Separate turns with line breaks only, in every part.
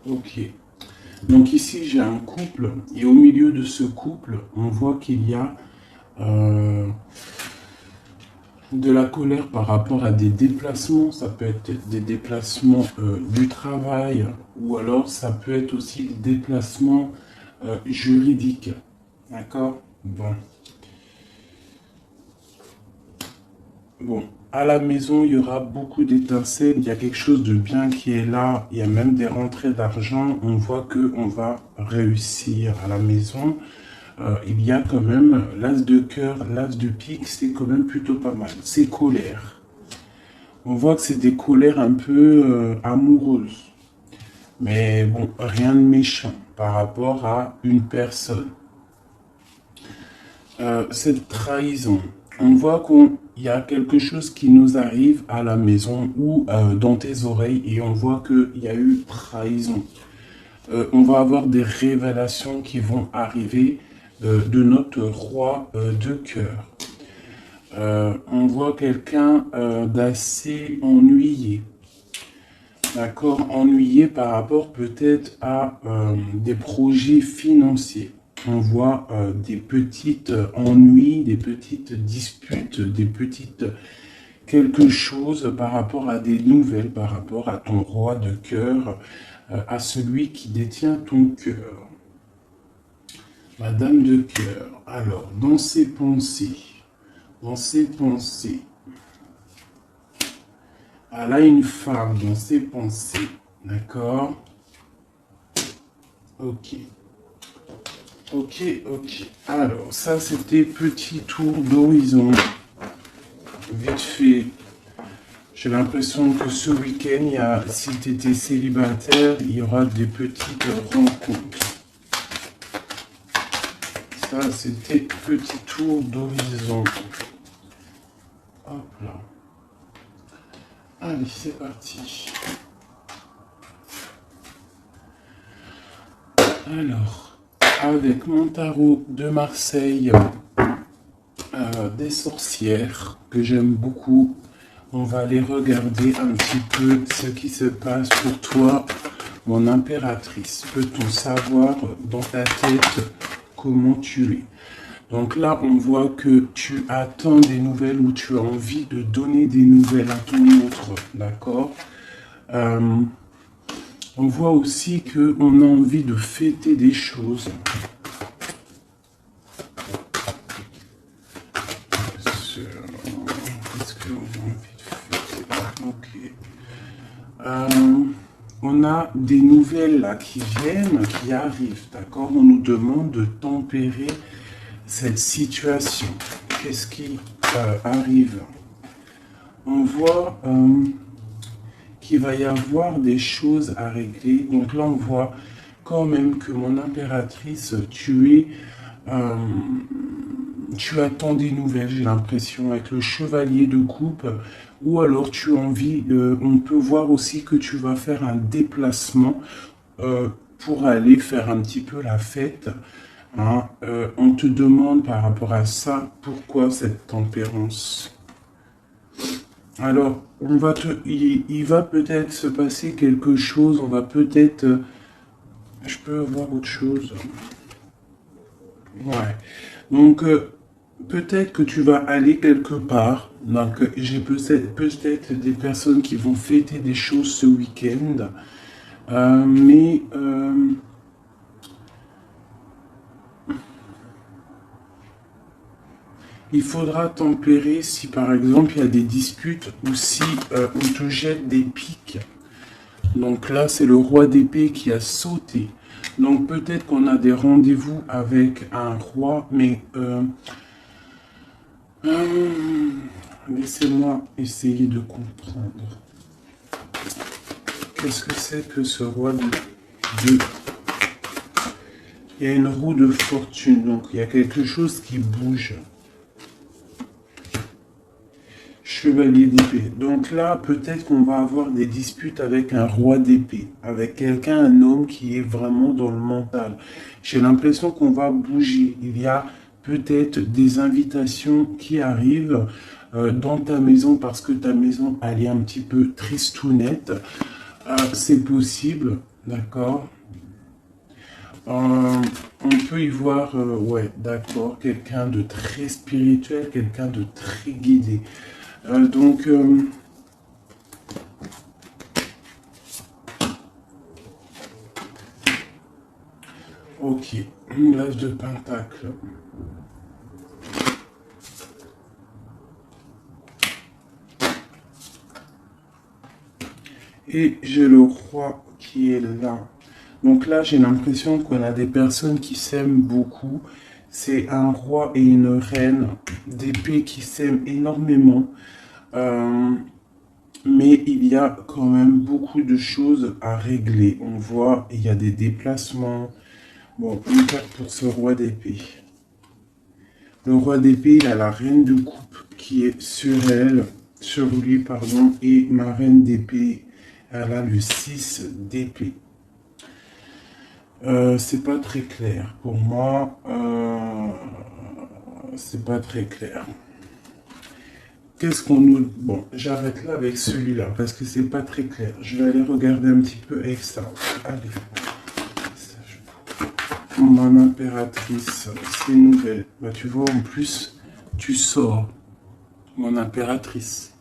Ok. Donc ici, j'ai un couple. Et au milieu de ce couple, on voit qu'il y a euh, de la colère par rapport à des déplacements. Ça peut être des déplacements du travail ou alors ça peut être aussi des déplacements juridiques. D'accord? Bon. Bon. À la maison, il y aura beaucoup d'étincelles. Il y a quelque chose de bien qui est là. Il y a même des rentrées d'argent. On voit que on va réussir à la maison. Il y a quand même l'as de cœur, l'as de pique, c'est quand même plutôt pas mal. C'est colère. On voit que c'est des colères un peu amoureuses. Mais bon, rien de méchant par rapport à une personne. Cette trahison, on voit qu'il y a quelque chose qui nous arrive à la maison ou dans tes oreilles et on voit qu'il y a eu trahison. On va avoir des révélations qui vont arriver de notre roi de cœur. On voit quelqu'un d'assez ennuyé. D'accord, ennuyé par rapport peut-être à des projets financiers. On voit des petites ennuis, des petites disputes, des petites quelque chose par rapport à des nouvelles, par rapport à ton roi de cœur, à celui qui détient ton cœur. Madame de cœur. Alors, dans ses pensées, elle a une femme dans ses pensées. D'accord? Ok. Ok, ok. Alors, ça, c'était petit tour d'horizon. Vite fait. J'ai l'impression que ce week-end, si tu étais célibataire, il y aura des petites rencontres. Ça, c'était petit tour d'horizon. Hop là. Allez, c'est parti. Alors, avec mon tarot de Marseille, des sorcières que j'aime beaucoup, on va aller regarder un petit peu ce qui se passe pour toi, mon impératrice. Peut-on savoir dans ta tête comment tu es? Donc là, on voit que tu attends des nouvelles ou tu as envie de donner des nouvelles à ton autre, d'accord? On voit aussi qu'on a envie de fêter des choses. Qu'est-ce qu'on a envie de fêter? Ok. On a des nouvelles là qui viennent, qui arrivent, d'accord? On nous demande de tempérer cette situation. Qu'est-ce qui arrive? On voit qu'il va y avoir des choses à régler. Donc là, on voit quand même que mon impératrice, tu attends des nouvelles, j'ai l'impression, avec le chevalier de coupe, ou alors tu as envie, on peut voir aussi que tu vas faire un déplacement pour aller faire un petit peu la fête. Hein. On te demande par rapport à ça, pourquoi cette tempérance? Alors, il va peut-être se passer quelque chose, on va peut-être... je peux voir autre chose. Ouais. Donc, peut-être que tu vas aller quelque part. Donc, j'ai peut-être des personnes qui vont fêter des choses ce week-end. Mais il faudra tempérer si par exemple il y a des disputes ou si on te jette des piques. Donc là, c'est le roi d'épée qui a sauté. Donc peut-être qu'on a des rendez-vous avec un roi, mais laissez-moi essayer de comprendre. Qu'est-ce que c'est que ce roi de... Il y a une roue de fortune, donc il y a quelque chose qui bouge. Chevalier d'épée. Donc là, peut-être qu'on va avoir des disputes avec un roi d'épée, avec quelqu'un, un homme qui est vraiment dans le mental. J'ai l'impression qu'on va bouger. Il y a peut-être des invitations qui arrivent dans ta maison parce que ta maison, elle est un petit peu tristounette. C'est possible. d'accord. On peut y voir, ouais, d'accord, quelqu'un de très spirituel, quelqu'un de très guidé. Donc, ok, l'âge de Pentacle. Et j'ai le roi qui est là. Donc là, j'ai l'impression qu'on a des personnes qui s'aiment beaucoup. C'est un roi et une reine d'épée qui s'aiment énormément. Euh, mais il y a quand même beaucoup de choses à régler. On voit, il y a des déplacements. Bon, une carte pour ce roi d'épée. Le roi d'épée, il a la reine de coupe qui est sur elle, sur lui, pardon, et ma reine d'épée, elle a le 6 d'épée. C'est pas très clair. Pour moi, c'est pas très clair. Qu'est-ce qu'on nous... Bon, j'arrête là avec celui-là parce que c'est pas très clair. Je vais aller regarder un petit peu avec ça. Allez. Mon impératrice, c'est nouvelle. Bah, tu vois, en plus, tu sors. Mon impératrice.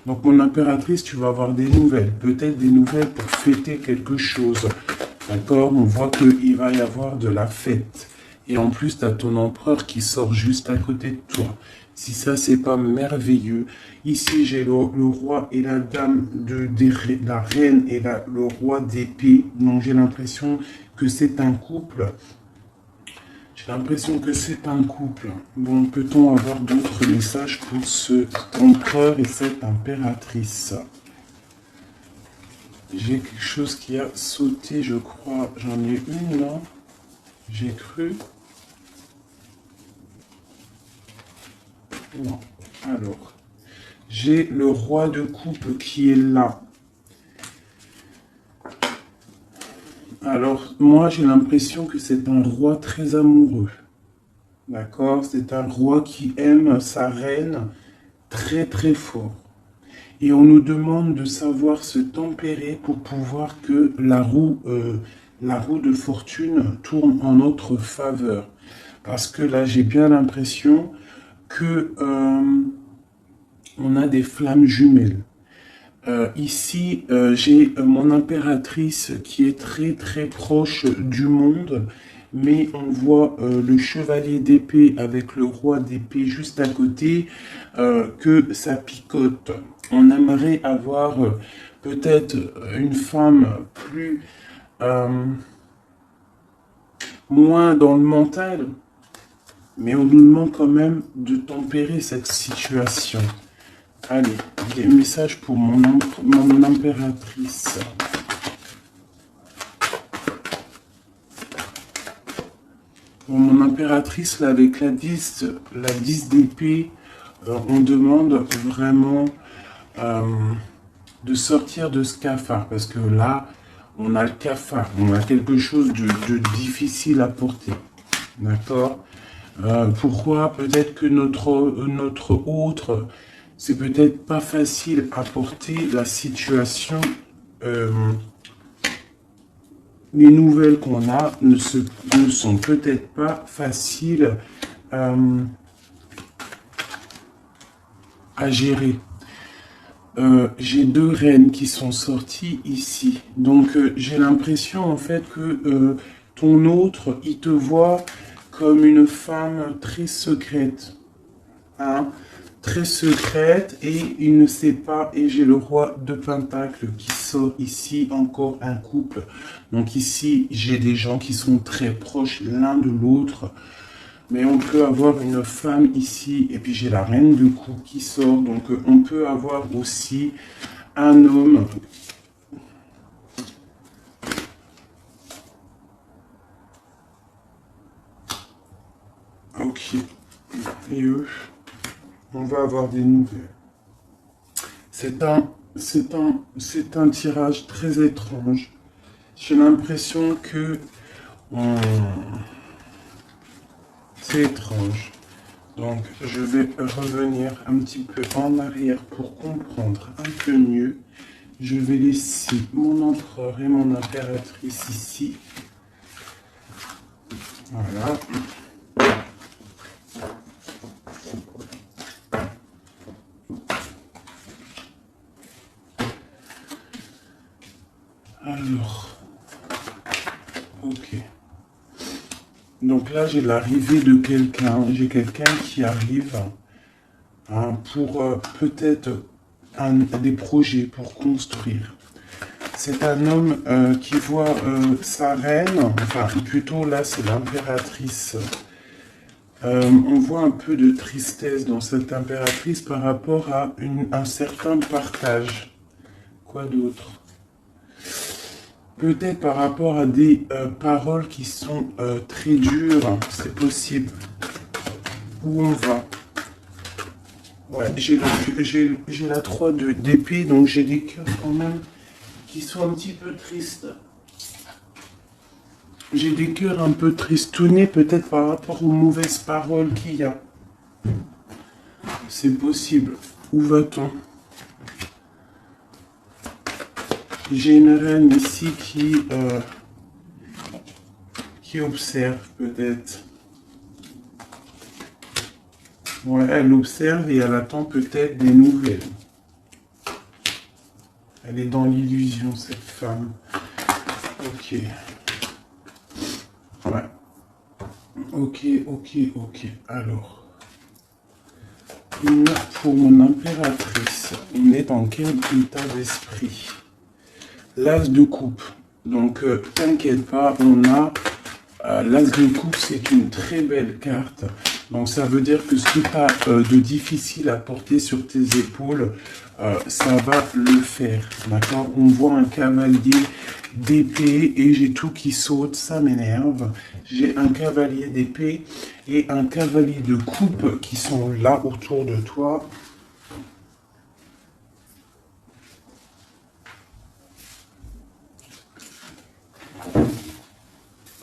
Donc, mon impératrice, tu vas avoir des nouvelles. Peut-être des nouvelles pour fêter quelque chose. D'accord? On voit qu'il va y avoir de la fête. Et en plus, tu as ton empereur qui sort juste à côté de toi. Si ça, c'est pas merveilleux. Ici, j'ai le roi et la dame la reine et le roi d'épée. Donc, j'ai l'impression que c'est un couple. J'ai l'impression que c'est un couple. Bon, peut-on avoir d'autres messages pour ce empereur et cette impératrice? J'ai quelque chose qui a sauté, je crois. J'en ai une là. J'ai cru. Non. Alors, j'ai le roi de coupe qui est là. Alors, moi, j'ai l'impression que c'est un roi très amoureux. D'accord? C'est un roi qui aime sa reine très très fort. Et on nous demande de savoir se tempérer pour pouvoir que la roue de fortune tourne en notre faveur. Parce que là, j'ai bien l'impression que on a des flammes jumelles. Ici, j'ai mon impératrice qui est très très proche du monde, mais on voit le chevalier d'épée avec le roi d'épée juste à côté, que ça picote. On aimerait avoir peut-être une femme plus moins dans le mental, mais on nous demande quand même de tempérer cette situation. Allez, des messages pour mon impératrice. Pour mon impératrice, là, avec la 10 d'épée, on demande vraiment de sortir de ce cafard. Parce que là, on a le cafard. On a quelque chose de difficile à porter. D'accord? Pourquoi? Peut-être que notre autre... C'est peut-être pas facile à porter la situation. Les nouvelles qu'on a ne sont peut-être pas faciles à gérer. J'ai deux reines qui sont sorties ici. Donc j'ai l'impression en fait que ton autre, il te voit comme une femme très secrète. Hein? Très secrète et il ne sait pas. Et j'ai le roi de Pentacle qui sort ici, encore un couple. Donc ici, j'ai des gens qui sont très proches l'un de l'autre. Mais on peut avoir une femme ici. Et puis j'ai la reine de coupe qui sort. Donc on peut avoir aussi un homme. Ok. Et eux, on va avoir des nouvelles. C'est un tirage très étrange. J'ai l'impression que c'est étrange. Donc, je vais revenir un petit peu en arrière pour comprendre un peu mieux Je vais laisser mon empereur et mon impératrice ici. Voilà. Alors, ok. Donc là, j'ai l'arrivée de quelqu'un. J'ai quelqu'un qui arrive pour peut-être des projets pour construire. C'est un homme qui voit sa reine, enfin plutôt là c'est l'impératrice. On voit un peu de tristesse dans cette impératrice par rapport à un certain partage. Quoi d'autre? Peut-être par rapport à des paroles qui sont très dures, c'est possible. Où on va? Ouais, j'ai la 3 d'épée, donc j'ai des cœurs quand même qui sont un petit peu tristes. J'ai des cœurs un peu tristounés, peut-être par rapport aux mauvaises paroles qu'il y a. C'est possible. Où va-t-on? J'ai une reine ici qui observe peut-être. Ouais, elle observe et elle attend peut-être des nouvelles. Elle est dans l'illusion, cette femme. Ok. Ouais. Ok. Alors. Pour mon impératrice, on est dans quel état d'esprit? L'as de coupe. Donc, t'inquiète pas, on a... l'as de coupe, c'est une très belle carte. Donc, ça veut dire que ce que tu as de difficile à porter sur tes épaules, ça va le faire. D'accord? On voit un cavalier d'épée et j'ai tout qui saute, ça m'énerve. J'ai un cavalier d'épée et un cavalier de coupe qui sont là autour de toi.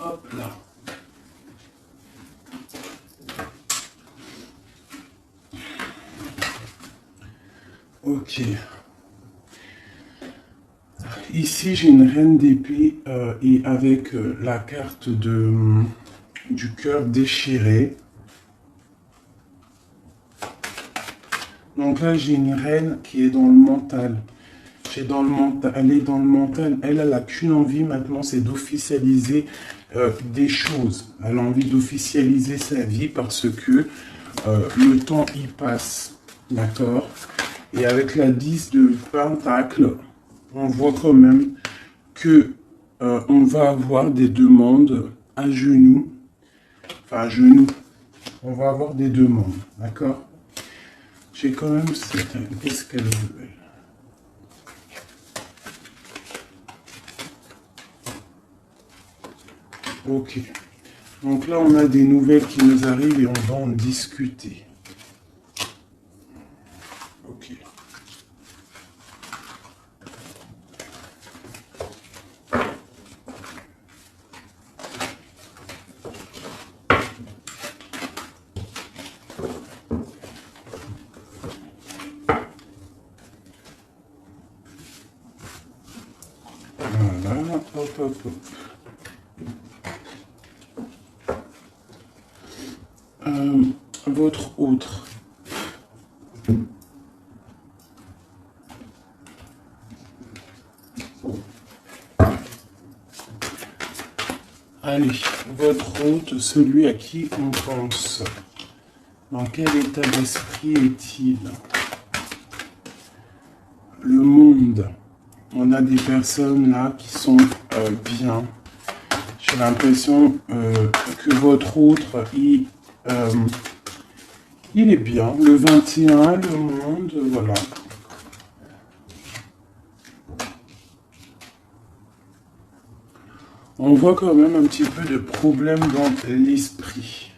Hop là. Ok. Ici, j'ai une reine d'épée et avec la carte du cœur déchiré. Donc là, j'ai une reine qui est dans le mental. Elle est dans le mental. Elle n'a qu'une envie maintenant, c'est d'officialiser des choses. Elle a envie d'officialiser sa vie parce que le temps y passe. D'accord? Et avec la 10 de Pentacle, on voit quand même que on va avoir des demandes à genoux. Enfin, à genoux. On va avoir des demandes. D'accord? J'ai quand même... Qu'est-ce qu'elle veut? Ok. Donc là, on a des nouvelles qui nous arrivent et on va en discuter. Ok. Voilà, hop. Votre autre. Allez, votre hôte, celui à qui on pense. Dans quel état d'esprit est-il? Le monde. On a des personnes là qui sont bien. J'ai l'impression que votre autre, il est bien. Le 21, le monde, voilà. On voit quand même un petit peu de problème dans l'esprit.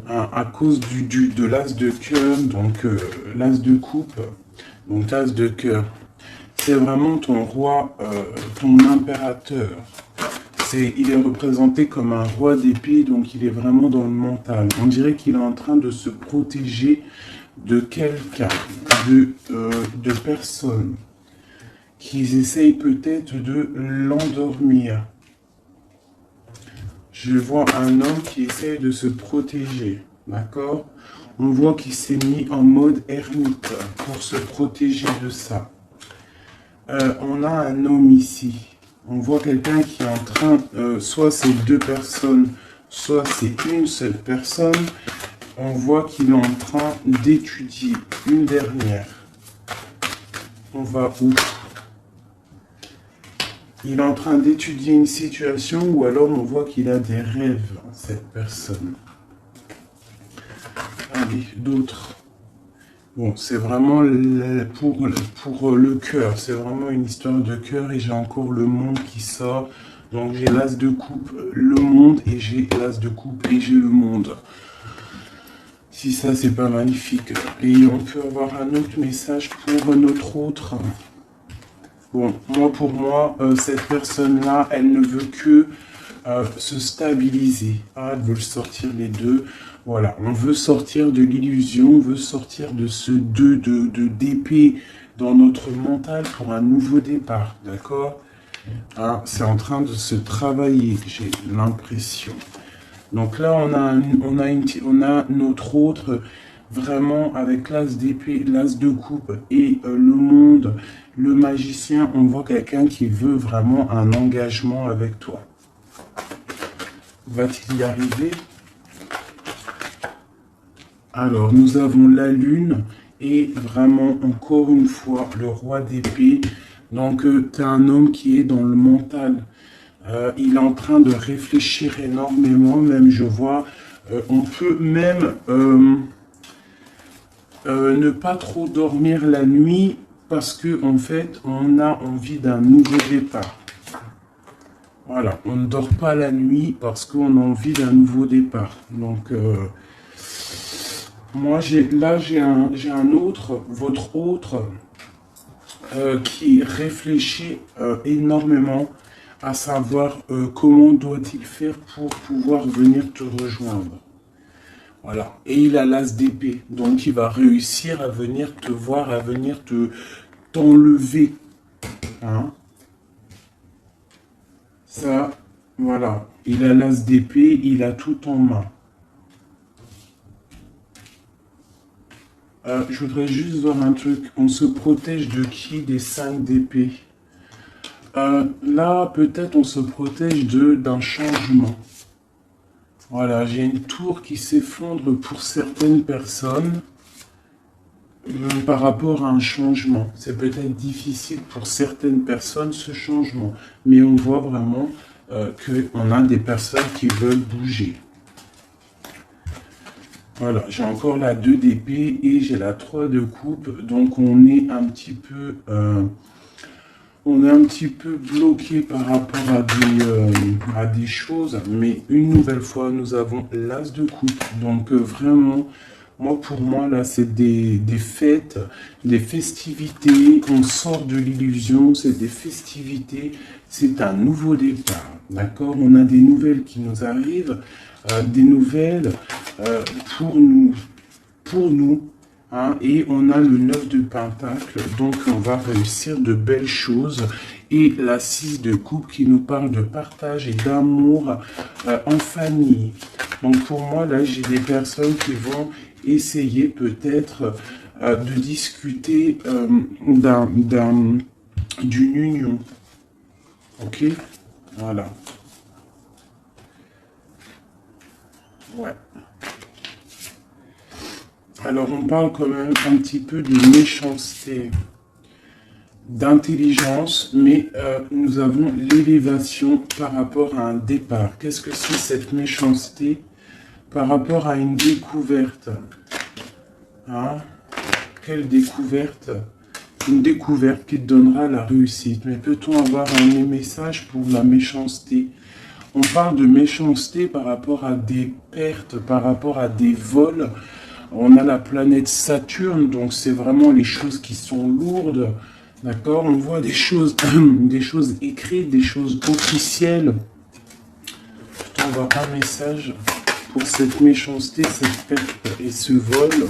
Hein, à cause de l'as de cœur, donc l'as de coupe, donc l'as de cœur. C'est vraiment ton roi, ton impérateur. Il est représenté comme un roi d'épée, donc il est vraiment dans le mental. On dirait qu'il est en train de se protéger de quelqu'un, de personnes qu'ils essayent peut-être de l'endormir. Je vois un homme qui essaye de se protéger, d'accord? On voit qu'il s'est mis en mode ermite pour se protéger de ça. On a un homme ici. On voit quelqu'un qui est en train, soit c'est deux personnes, soit c'est une seule personne. On voit qu'il est en train d'étudier une dernière. On va où? Il est en train d'étudier une situation ou alors on voit qu'il a des rêves, cette personne. Allez, d'autres. Bon, c'est vraiment pour le cœur. C'est vraiment une histoire de cœur et j'ai encore le monde qui sort. Donc j'ai l'as de coupe, le monde et j'ai l'as de coupe et j'ai le monde. Si ça, c'est pas magnifique. Et on peut avoir un autre message pour notre autre. Bon, pour moi, cette personne-là, elle ne veut que se stabiliser. Ah, elle veut sortir les deux. Voilà, on veut sortir de l'illusion, on veut sortir de ce d'épée dans notre mental pour un nouveau départ, d'accord? Hein, c'est en train de se travailler, j'ai l'impression. Donc là, on a notre autre, vraiment avec l'as d'épée, l'as de coupe et le monde, le magicien, on voit quelqu'un qui veut vraiment un engagement avec toi. Va-t-il y arriver? Alors, nous avons la lune et vraiment, encore une fois, le roi d'épée. Donc, tu as un homme qui est dans le mental. Il est en train de réfléchir énormément, même je vois. On peut même ne pas trop dormir la nuit parce que en fait, on a envie d'un nouveau départ. Voilà, on ne dort pas la nuit parce qu'on a envie d'un nouveau départ. Donc, moi, j'ai un autre, votre autre, qui réfléchit énormément à savoir comment doit-il faire pour pouvoir venir te rejoindre. Voilà. Et il a l'as d'épée, donc il va réussir à venir te voir, à venir t'enlever. Hein? Ça, voilà. Il a l'as d'épée, il a tout en main. Je voudrais juste voir un truc. On se protège de qui? Des 5 d'épée. Là, peut-être on se protège d'un changement. Voilà, j'ai une tour qui s'effondre pour certaines personnes par rapport à un changement. C'est peut-être difficile pour certaines personnes ce changement, mais on voit vraiment qu'on a des personnes qui veulent bouger. Voilà, j'ai encore la 2 d'épée et j'ai la 3 de coupe, donc on est un petit peu... bloqué par rapport à des choses, mais une nouvelle fois, nous avons l'as de coupe. Donc vraiment, pour moi, là, c'est des fêtes, des festivités. On sort de l'illusion, c'est des festivités, c'est un nouveau départ. D'accord? On a des nouvelles qui nous arrivent, des nouvelles pour nous. Hein, et on a le 9 de Pentacle, donc on va réussir de belles choses. Et la 6 de coupe qui nous parle de partage et d'amour en famille. Donc pour moi, là, j'ai des personnes qui vont essayer peut-être de discuter d'une union. Ok? Voilà. Ouais. Alors, on parle quand même un petit peu de méchanceté, d'intelligence, mais nous avons l'élévation par rapport à un départ. Qu'est-ce que c'est cette méchanceté par rapport à une découverte? Hein? Quelle découverte? Une découverte qui te donnera la réussite. Mais peut-on avoir un message pour la méchanceté? On parle de méchanceté par rapport à des pertes, par rapport à des vols. On a la planète Saturne, donc c'est vraiment les choses qui sont lourdes, d'accord? On voit des choses, des choses écrites, des choses officielles. On va avoir un message pour cette méchanceté, cette perte et ce vol.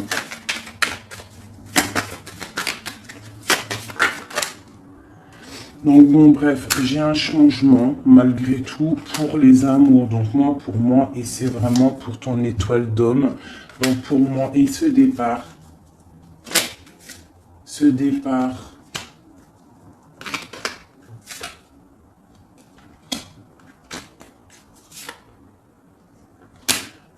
Donc bon, bref, j'ai un changement malgré tout pour les amours. Donc moi, pour moi, et c'est vraiment pour ton étoile d'homme. Donc pour moi, et ce départ,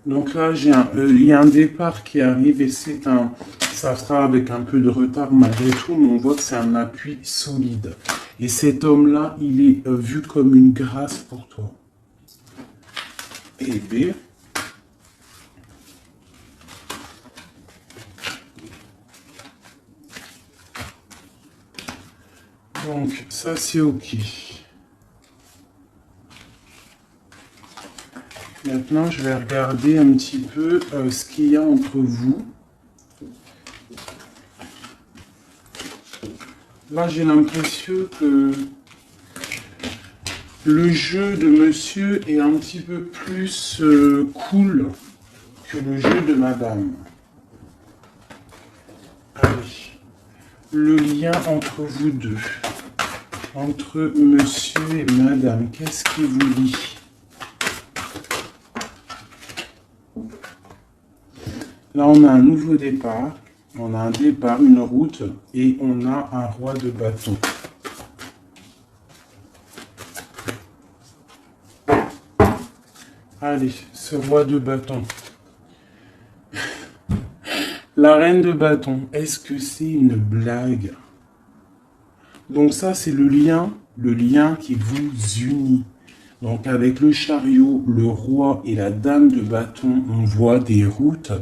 donc là, il y a un départ qui arrive et ça sera avec un peu de retard malgré tout, mais on voit que c'est un appui solide. Et cet homme-là, il est vu comme une grâce pour toi. Et B. Donc, ça c'est ok. Maintenant, je vais regarder un petit peu ce qu'il y a entre vous. Là, j'ai l'impression que le jeu de monsieur est un petit peu plus cool que le jeu de madame. Allez. Le lien entre vous deux, entre monsieur et madame, qu'est-ce qui vous lie? Là, on a un nouveau départ, on a un départ, une route, et on a un roi de bâton. Allez, ce roi de bâton. La reine de bâton, est-ce que c'est une blague? Donc ça, c'est le lien qui vous unit. Donc avec le chariot, le roi et la dame de bâton, on voit des routes,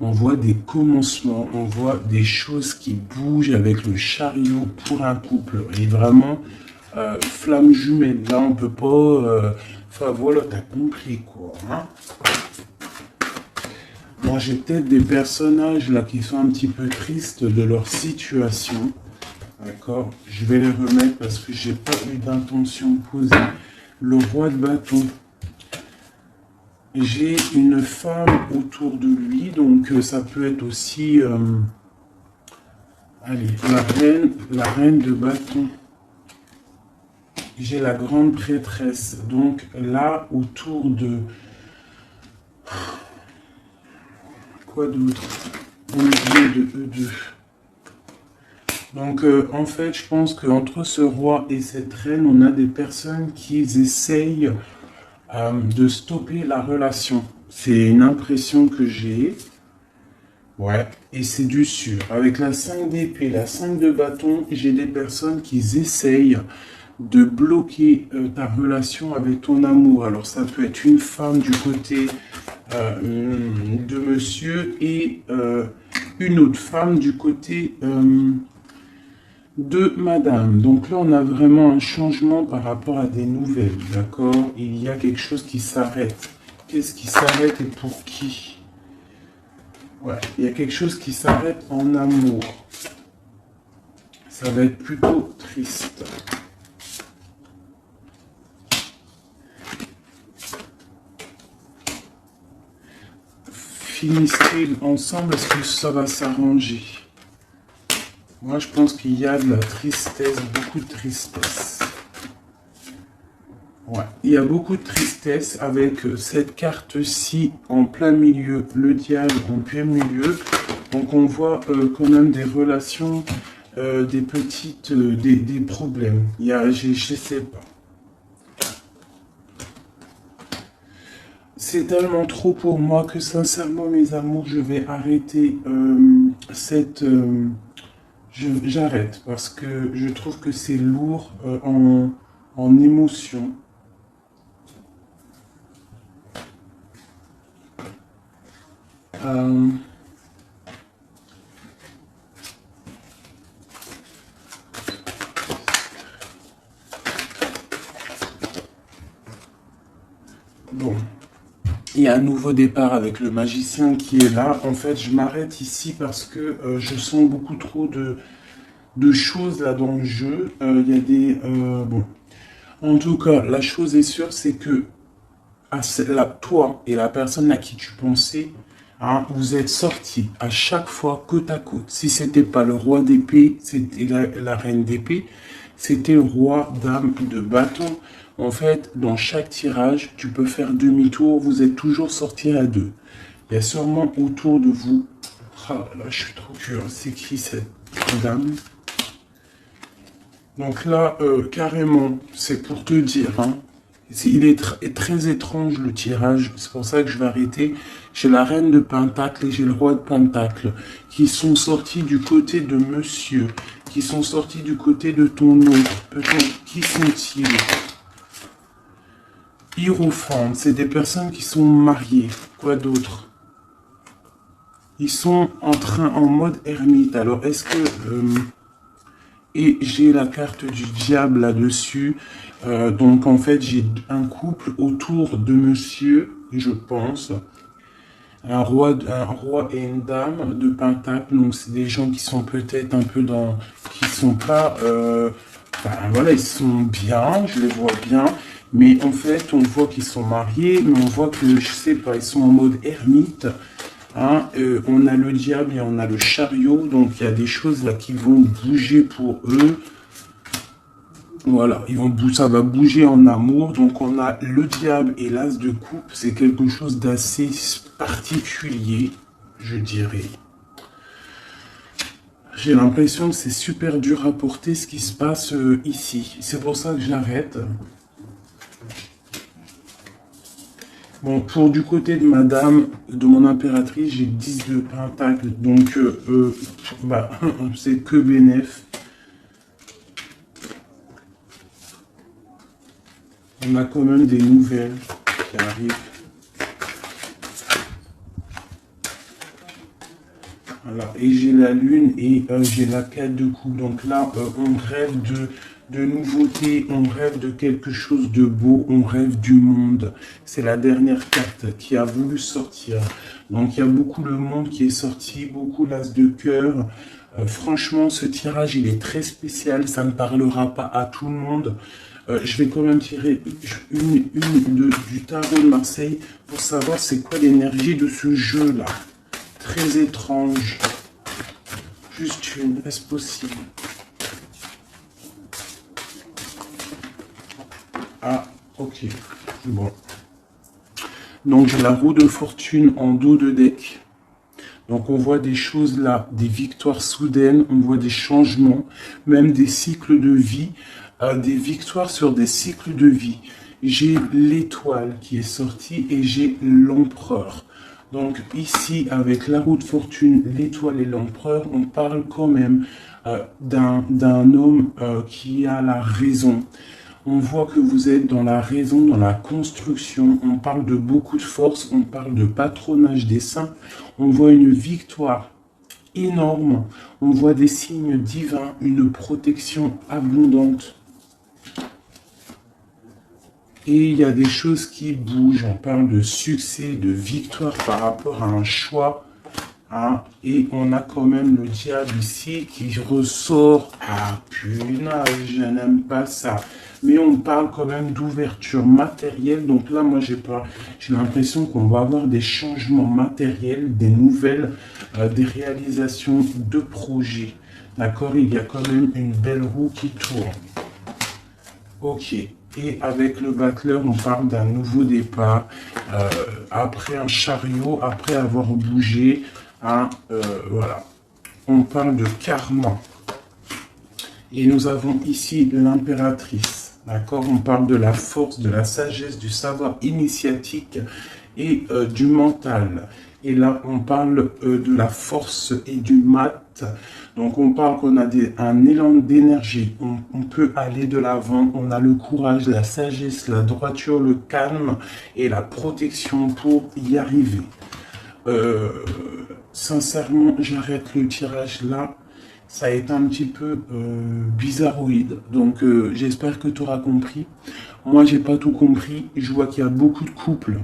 on voit des commencements, on voit des choses qui bougent avec le chariot pour un couple. Et vraiment, flamme jumelle, là on peut pas... Enfin voilà, t'as compris quoi. Hein. Moi j'ai peut-être des personnages là qui sont un petit peu tristes de leur situation. D'accord, je vais les remettre parce que j'ai pas eu d'intention de poser. Le roi de bâton. J'ai une femme autour de lui, donc ça peut être aussi... allez, la reine de bâton. J'ai la grande prêtresse. Donc là, autour de... Quoi d'autre? Au milieu de eux deux. Donc, en fait, je pense qu'entre ce roi et cette reine, on a des personnes qui essayent de stopper la relation. C'est une impression que j'ai. Ouais, et c'est du sûr. Avec la 5 d'épée, la 5 de bâton, j'ai des personnes qui essayent de bloquer ta relation avec ton amour. Alors, ça peut être une femme du côté de monsieur et une autre femme du côté... de madame. Donc là, on a vraiment un changement par rapport à des nouvelles, d'accord? Il y a quelque chose qui s'arrête. Qu'est-ce qui s'arrête et pour qui? Ouais, il y a quelque chose qui s'arrête en amour. Ça va être plutôt triste. Finissez ensemble, est-ce que ça va s'arranger? Moi, je pense qu'il y a de la tristesse, beaucoup de tristesse. Ouais, il y a beaucoup de tristesse avec cette carte-ci en plein milieu, le diable en plein milieu. Donc, on voit quand même des relations, des petites, des problèmes. Il y a, je sais pas. C'est tellement trop pour moi que sincèrement, mes amours, je vais arrêter cette... J'arrête parce que je trouve que c'est lourd en émotion. Bon, il y a un nouveau départ avec le magicien qui est là. En fait, je m'arrête ici parce que je sens beaucoup trop de choses là dans le jeu. Il y a des... bon. En tout cas, la chose est sûre, c'est que toi et la personne à qui tu pensais, hein, vous êtes sortis à chaque fois côte à côte. Si c'était pas le roi d'épée, c'était la reine d'épée. c'était le roi, dame de bâton. En fait, dans chaque tirage, tu peux faire demi-tour, vous êtes toujours sorti à deux. Il y a sûrement autour de vous... Ah là, je suis trop curieux, c'est qui cette dame? Donc là, carrément, c'est pour te dire, hein, il est très étrange le tirage, c'est pour ça que je vais arrêter. J'ai la reine de Pentacle et j'ai le roi de Pentacle qui sont sortis du côté de monsieur, qui sont sortis du côté de ton autre. Peut-être, qui sont-ils? Hiérophante, c'est des personnes qui sont mariées. Quoi d'autre? Ils sont en mode ermite. Alors, est-ce que... et j'ai la carte du diable là-dessus. Donc, en fait, j'ai un couple autour de monsieur, je pense. Un roi et une dame de Pentacle. Donc, c'est des gens qui sont peut-être un peu dans... qui sont pas... enfin, voilà, ils sont bien, je les vois bien. Mais en fait, on voit qu'ils sont mariés, mais on voit que, je sais pas, ils sont en mode ermite. Hein, on a le diable et on a le chariot, donc il y a des choses là qui vont bouger pour eux. Voilà, ça va bouger en amour. Donc on a le diable et l'as de coupe, c'est quelque chose d'assez particulier, je dirais. J'ai l'impression que c'est super dur à porter ce qui se passe ici. C'est pour ça que j'arrête. Bon, pour du côté de madame, de mon impératrice, j'ai 10 de pentacle, donc bah, c'est que bénéf. On a quand même des nouvelles qui arrivent. Voilà, et j'ai la lune et j'ai la 4 de coupe. Donc là, on rêve de nouveautés, on rêve de quelque chose de beau, on rêve du monde. C'est la dernière carte qui a voulu sortir. Donc il y a beaucoup le monde qui est sorti, beaucoup l'as de cœur. Franchement, ce tirage, il est très spécial, ça ne parlera pas à tout le monde. Je vais quand même tirer du tarot de Marseille pour savoir c'est quoi l'énergie de ce jeu-là. Très étrange. Juste une, est-ce possible? Ah, ok. Bon. Donc j'ai la roue de fortune en dos de deck. Donc on voit des choses là, des victoires soudaines, on voit des changements, même des cycles de vie, des victoires sur des cycles de vie. J'ai l'étoile qui est sortie et j'ai l'empereur. Donc ici, avec la roue de fortune, l'étoile et l'empereur, on parle quand même d'un homme qui a la raison. On voit que vous êtes dans la raison, dans la construction. On parle de beaucoup de force, on parle de patronage des saints. On voit une victoire énorme. On voit des signes divins, une protection abondante. Et il y a des choses qui bougent. On parle de succès, de victoire par rapport à un choix. Hein, et on a quand même le diable ici qui ressort. Ah punaise, je n'aime pas ça. Mais on parle quand même d'ouverture matérielle. Donc là, moi, j'ai l'impression qu'on va avoir des changements matériels, des nouvelles, des réalisations de projets. D'accord, il y a quand même une belle roue qui tourne. Ok. Et avec le battleur, on parle d'un nouveau départ. Après un chariot, après avoir bougé. Hein, voilà. On parle de karma. Et nous avons ici l'impératrice. D'accord, on parle de la force, de la sagesse, du savoir initiatique et du mental. Et là, on parle de la force et du mat. Donc, on parle qu'on a un élan d'énergie. On peut aller de l'avant. On a le courage, la sagesse, la droiture, le calme et la protection pour y arriver. Sincèrement, j'arrête le tirage là. Ça a été un petit peu bizarroïde. Donc, j'espère que tu auras compris. Moi, j'ai pas tout compris. Je vois qu'il y a beaucoup de couples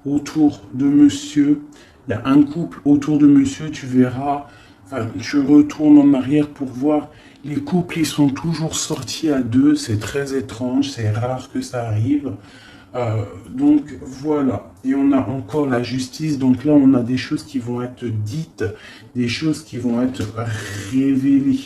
autour de monsieur. Il y a un couple autour de monsieur, tu verras. Enfin, je retourne en arrière pour voir. Les couples, ils sont toujours sortis à deux. C'est très étrange. C'est rare que ça arrive. Donc voilà, et on a encore la justice, donc là on a des choses qui vont être dites, des choses qui vont être révélées.